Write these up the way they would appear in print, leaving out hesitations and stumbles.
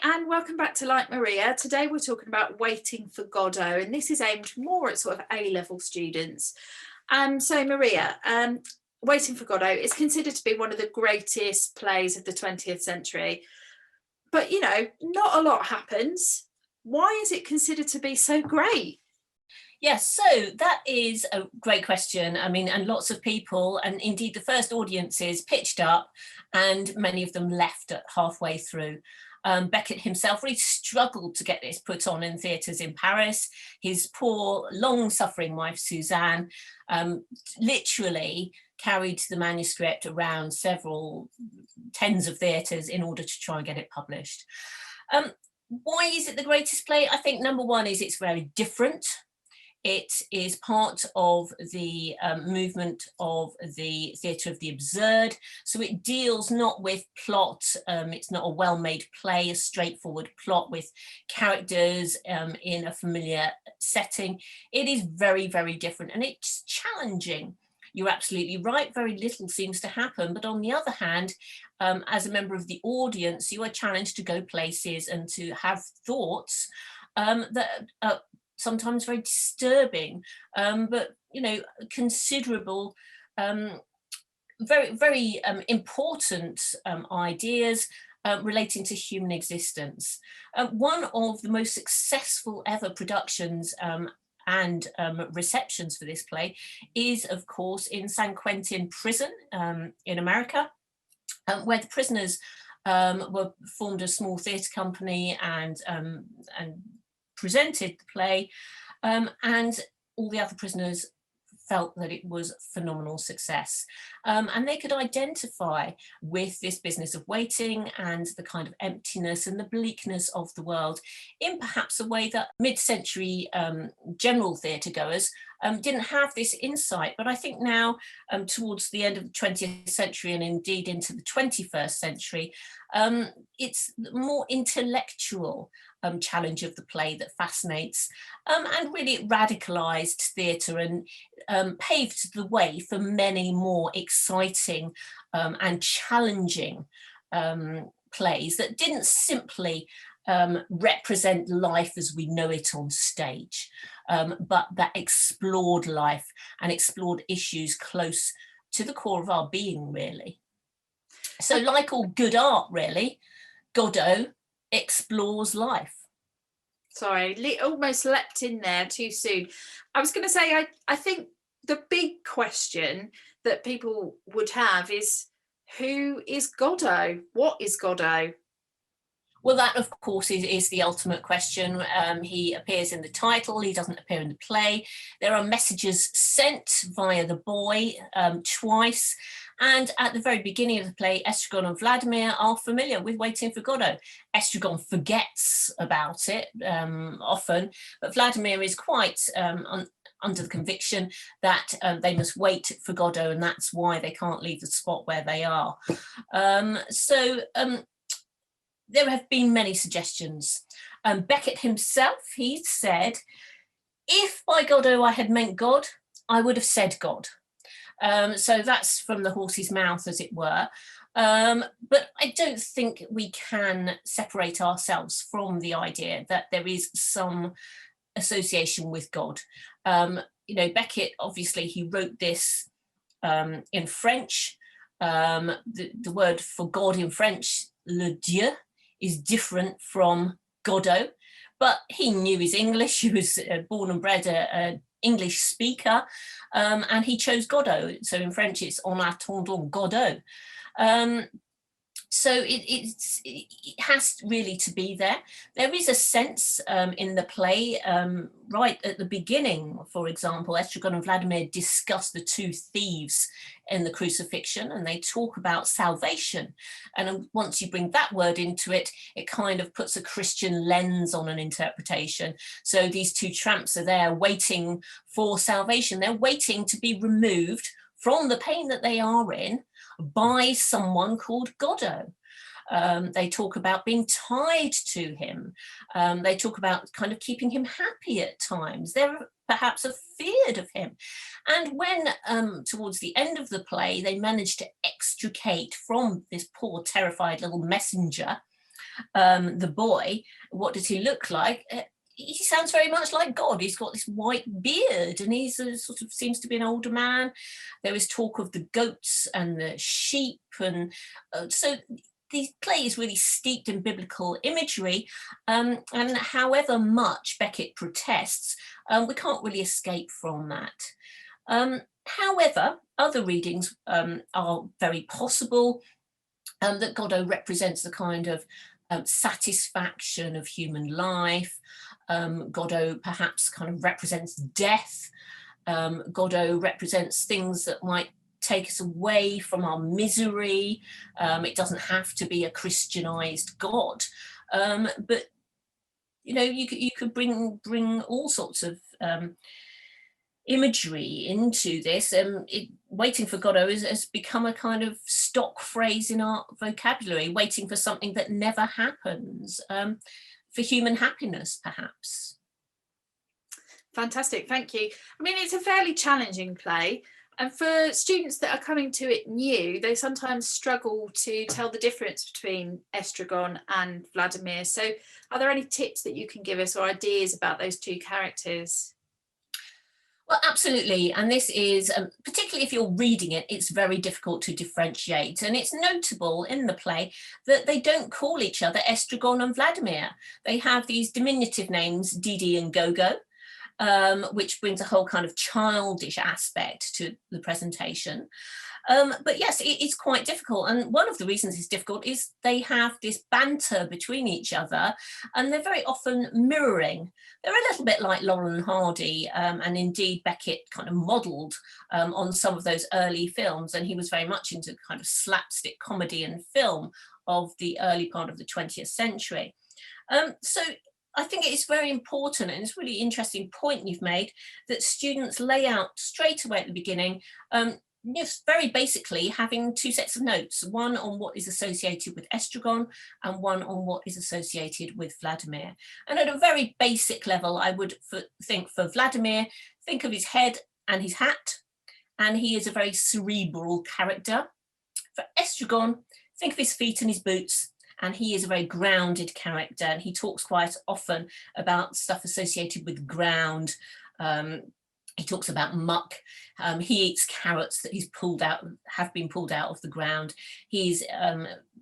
and welcome back to Like Maria. Today we're talking about Waiting for Godot, and this is aimed more at sort of A-level students. So Maria, Waiting for Godot is considered to be one of the greatest plays of the 20th century. But, you know, not a lot happens. Why is it considered to be so great? Yes, so that is a great question. I mean, and lots of people, and indeed the first audiences pitched up and many of them left at halfway through. Beckett himself really struggled to get this put on in theatres in Paris. His poor, long-suffering wife, Suzanne, literally carried the manuscript around several tens of theatres in order to try and get it published. Why is it the greatest play? I think number one is it's very different. It is part of the movement of the theatre of the absurd. So it deals not with plot, it's not a well-made play, a straightforward plot with characters in a familiar setting. It is very, very different and it's challenging. You're absolutely right, very little seems to happen. But on the other hand, as a member of the audience, you are challenged to go places and to have thoughts that sometimes very disturbing, but you know, considerable, very, very important ideas relating to human existence. One of the most successful ever productions and receptions for this play is, of course, in San Quentin prison in America, where the prisoners were formed a small theatre company and presented the play, and all the other prisoners felt that it was a phenomenal success. And they could identify with this business of waiting and the kind of emptiness and the bleakness of the world in perhaps a way that mid-century general theatre goers didn't have this insight. But I think now, towards the end of the 20th century and indeed into the 21st century, it's more intellectual challenge of the play that fascinates, and really it radicalised theatre and paved the way for many more exciting and challenging plays that didn't simply represent life as we know it on stage, but that explored life and explored issues close to the core of our being, really. So like all good art, really, Godot explores life. Sorry, almost leapt in there too soon. I was going to say, I think the big question that people would have is, who is Godot? What is Godot? Well, that, of course, is the ultimate question. He appears in the title, he doesn't appear in the play. There are messages sent via the boy twice. And at the very beginning of the play, Estragon and Vladimir are familiar with Waiting for Godot. Estragon forgets about it often, but Vladimir is quite under the conviction that they must wait for Godot, and that's why they can't leave the spot where they are. There have been many suggestions. Beckett himself, he said, if by Godot I had meant God, I would have said God. So that's from the horse's mouth, as it were. But I don't think we can separate ourselves from the idea that there is some association with God. You know, Beckett, obviously, he wrote this in French. The word for God in French, le Dieu, is different from Godot, but he knew his English. He was born and bred an English speaker, and he chose Godot. So in French, it's en attendant Godot. So it has really to be there. There is a sense in the play, right at the beginning, for example, Estragon and Vladimir discuss the two thieves in the crucifixion, and they talk about salvation. And once you bring that word into it, it kind of puts a Christian lens on an interpretation. So these two tramps are there waiting for salvation. They're waiting to be removed from the pain that they are in by someone called Godot. They talk about being tied to him. They talk about kind of keeping him happy at times. They're perhaps afeared of him. And when towards the end of the play, they manage to extricate from this poor, terrified little messenger the boy, what does he look like? He sounds very much like God. He's got this white beard, and he's sort of seems to be an older man. There is talk of the goats and the sheep, and so the play is really steeped in biblical imagery, and however much Beckett protests, we can't really escape from that. However, other readings are very possible, that Godot represents the kind of satisfaction of human life. Godot perhaps kind of represents death. Godot represents things that might take us away from our misery. It doesn't have to be a Christianized God, but you could bring all sorts of imagery into this. Waiting for Godot has become a kind of stock phrase in our vocabulary, waiting for something that never happens, for human happiness, perhaps. Fantastic, thank you. I mean, it's a fairly challenging play, and for students that are coming to it new, they sometimes struggle to tell the difference between Estragon and Vladimir. So are there any tips that you can give us, or ideas about those two characters? Well, absolutely. And this is, particularly if you're reading it, it's very difficult to differentiate. And it's notable in the play that they don't call each other Estragon and Vladimir. They have these diminutive names, Didi and Gogo, which brings a whole kind of childish aspect to the presentation. But yes, it's quite difficult. And one of the reasons it's difficult is they have this banter between each other, and they're very often mirroring. They're a little bit like Laurel and Hardy, and indeed Beckett kind of modelled on some of those early films, and he was very much into kind of slapstick comedy and film of the early part of the 20th century. So I think it's very important, and it's a really interesting point you've made, that students lay out straight away at the beginning, just very basically having two sets of notes, one on what is associated with Estragon and one on what is associated with Vladimir. And at a very basic level, I would think for Vladimir, think of his head and his hat, and he is a very cerebral character. For Estragon, think of his feet and his boots, and he is a very grounded character, and he talks quite often about stuff associated with ground. He talks about muck. He eats carrots that have been pulled out of the ground. He's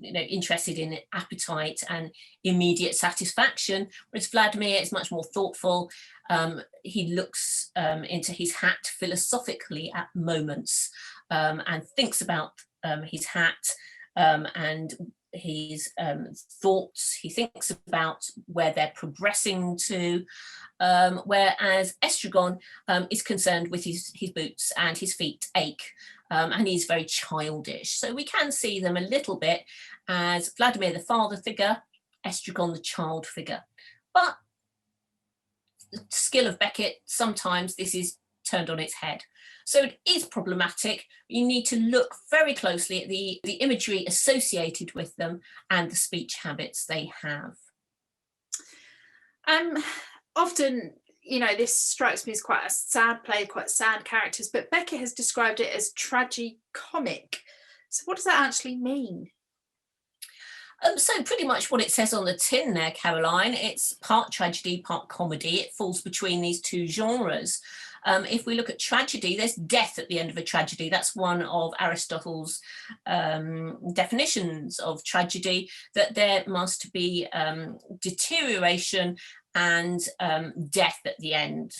interested in appetite and immediate satisfaction, whereas Vladimir is much more thoughtful. He looks into his hat philosophically at moments, and thinks about his hat and his thoughts. He thinks about where they're progressing to, whereas Estragon is concerned with his boots, and his feet ache, and he's very childish. So we can see them a little bit as Vladimir the father figure, Estragon the child figure. But the skill of Beckett, sometimes this is turned on its head. So it is problematic. You need to look very closely at the imagery associated with them and the speech habits they have. Often, this strikes me as quite a sad play, quite sad characters, but Beckett has described it as tragi-comic. So what does that actually mean? So pretty much what it says on the tin there, Caroline, it's part tragedy, part comedy. It falls between these two genres. If we look at tragedy, there's death at the end of a tragedy. That's one of Aristotle's definitions of tragedy, that there must be deterioration and death at the end.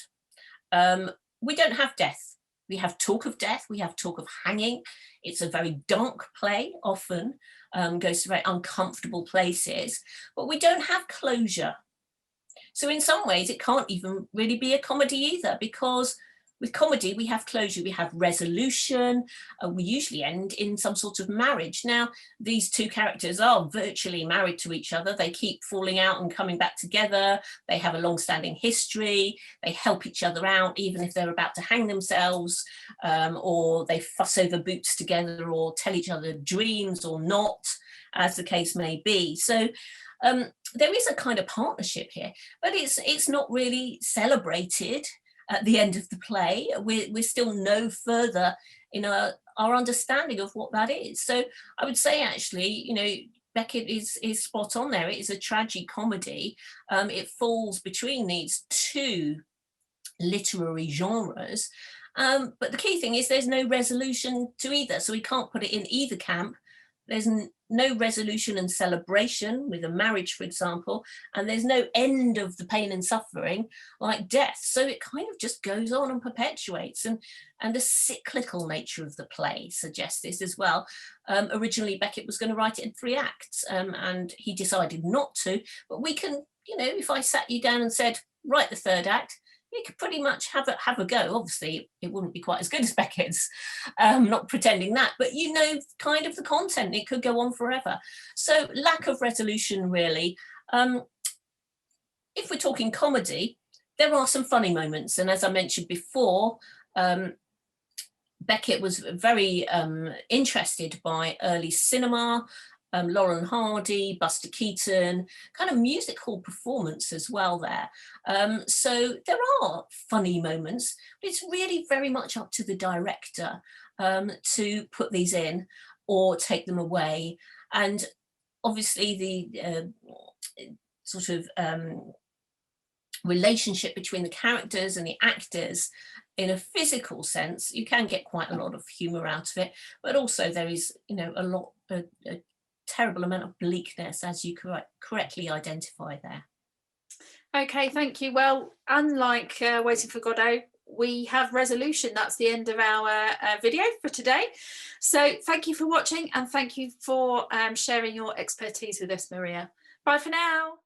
We don't have death. We have talk of death. We have talk of hanging. It's a very dark play, often goes to very uncomfortable places, but we don't have closure. So in some ways, it can't even really be a comedy either, because with comedy, we have closure, we have resolution, we usually end in some sort of marriage. Now, these two characters are virtually married to each other. They keep falling out and coming back together. They have a long-standing history. They help each other out, even if they're about to hang themselves, or they fuss over boots together, or tell each other dreams or not, as the case may be. So there is a kind of partnership here, but it's not really celebrated at the end of the play. We're still no further in our understanding of what that is. So I would say, actually, Beckett is spot on there. It is a tragic comedy. It falls between these two literary genres. But the key thing is there's no resolution to either. So we can't put it in either camp. There's no resolution and celebration with a marriage, for example, and there's no end of the pain and suffering like death. So it kind of just goes on and perpetuates. And the cyclical nature of the play suggests this as well. Originally, Beckett was going to write it in 3 acts, and he decided not to. But we can, if I sat you down and said, write the 3rd act, you could pretty much have a go. Obviously, it wouldn't be quite as good as Beckett's, not pretending that, but kind of the content, it could go on forever. So lack of resolution, really. If we're talking comedy, there are some funny moments. And as I mentioned before, Beckett was very interested by early cinema, Laurel and Hardy, Buster Keaton, kind of musical performance as well there. So there are funny moments, but it's really very much up to the director to put these in or take them away. And obviously the sort of relationship between the characters and the actors, in a physical sense, you can get quite a lot of humour out of it, but also there is, a terrible amount of bleakness, as you correctly identify there. Okay, thank you. Well, unlike Waiting for Godot, we have resolution. That's the end of our video for today. So thank you for watching, and thank you for sharing your expertise with us, Maria. Bye for now.